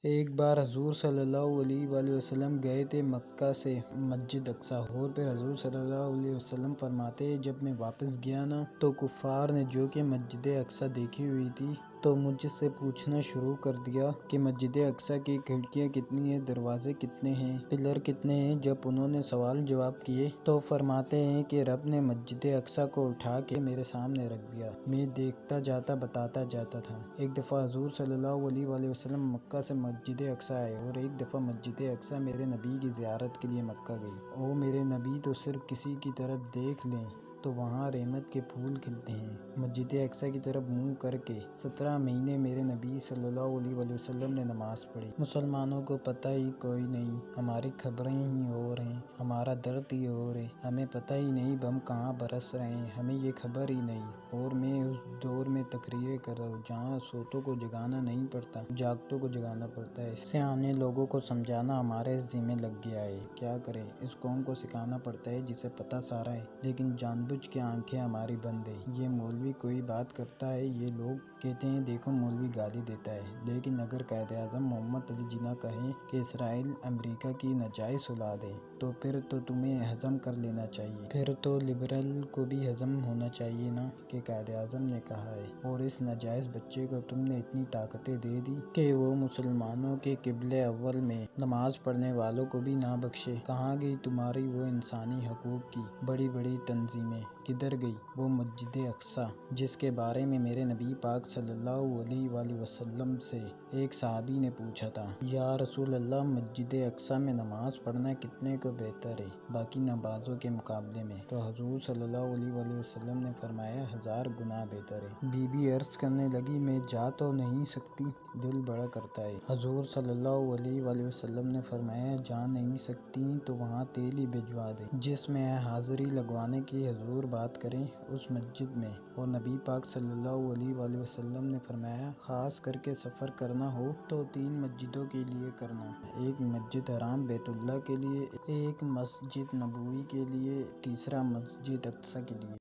ایک بار حضور صلی اللہ علیہ وآلہ وسلم گئے تھے مکہ سے مسجد اقصی، اور پھر حضور صلی اللہ علیہ وسلم فرماتے ہیں جب میں واپس گیا نا تو کفار نے جو کہ مسجد اقصی دیکھی ہوئی تھی تو مجھ سے پوچھنا شروع کر دیا کہ مسجد اقصی کی کھڑکیاں کتنی ہیں، دروازے کتنے ہیں، پلر کتنے ہیں۔ جب انہوں نے سوال جواب کیے تو فرماتے ہیں کہ رب نے مسجد اقصی کو اٹھا کے میرے سامنے رکھ دیا، میں دیکھتا جاتا بتاتا جاتا تھا۔ ایک دفعہ حضور صلی اللہ علیہ وآلہ وسلم مکہ سے مسجد اقصی آئے، اور ایک دفعہ مسجد اقصی میرے نبی کی زیارت کے لیے مکہ گئی۔ او میرے نبی تو صرف کسی کی طرف دیکھ لیں تو وہاں رحمت کے پھول کھلتے ہیں۔ مسجد اقصی کی طرف منہ کر کے 17 مہینے میرے نبی صلی اللہ علیہ وآلہ وسلم نے نماز پڑھی۔ مسلمانوں کو پتہ ہی کوئی نہیں، ہماری خبریں ہی اور ہیں، ہمارا درد ہی اور ہے، ہمیں پتہ ہی نہیں بم کہاں برس رہے ہیں، ہمیں یہ خبر ہی نہیں۔ اور میں اس دور میں تقریریں کر رہا ہوں جہاں سوتوں کو جگانا نہیں پڑتا، جاگتوں کو جگانا پڑتا ہے۔ سیانے لوگوں کو سمجھانا ہمارے ذمہ لگ گیا ہے، کیا کریں، اس قوم کو سکھانا پڑتا ہے جسے پتہ سارا ہے، لیکن جان بوجھ کے آنکھیں ہماری بند ہے۔ یہ مولوی کوئی بات کرتا ہے، یہ لوگ کہتے ہیں دیکھو مولوی گالی دیتا ہے، لیکن اگر قائد اعظم محمد علی جناح کہیں کہ اسرائیل امریکہ کی ناجائز اولاد ہے تو پھر تو تمہیں ہضم کر لینا چاہیے، پھر تو لبرل کو بھی ہضم ہونا چاہیے نا کہ قائد اعظم نے کہا ہے، اور اس ناجائز بچے کو تم نے اتنی طاقتیں دے دی کہ وہ مسلمانوں کے قبلہ اول میں نماز پڑھنے والوں کو بھی نہ بخشے۔ کہاں گئی تمہاری وہ انسانی حقوق کی بڑی بڑی تنظیمیں، کدھر گئی وہ مسجد اقصی جس کے بارے میں میرے نبی پاک صلی اللہ علیہ وآلہ وسلم سے ایک صحابی نے پوچھا تھا، یا رسول اللہ مسجد اقصی میں نماز پڑھنا کتنے کو بہتر ہے باقی نمازوں کے مقابلے میں؟ تو حضور صلی اللہ علیہ وآلہ وسلم نے فرمایا 1000 گنا بہتر ہے۔ بی بی عرض کرنے لگی میں جا تو نہیں سکتی، دل بڑا کرتا ہے۔ حضور صلی اللہ علیہ وآلہ وسلم نے فرمایا جا نہیں سکتی تو وہاں تیل ہی بھجوا دیں جس میں حاضری لگوانے کی حضور بات کریں اس مسجد میں۔ اور نبی پاک صلی اللہ علیہ وآلہ وسلم نے فرمایا خاص کر کے سفر کرنا ہو تو 3 مسجدوں کے لیے کرنا، ایک مسجد حرام بیت اللہ کے لیے، ایک مسجد نبوی کے لیے، تیسرا مسجد اقصی کے لیے۔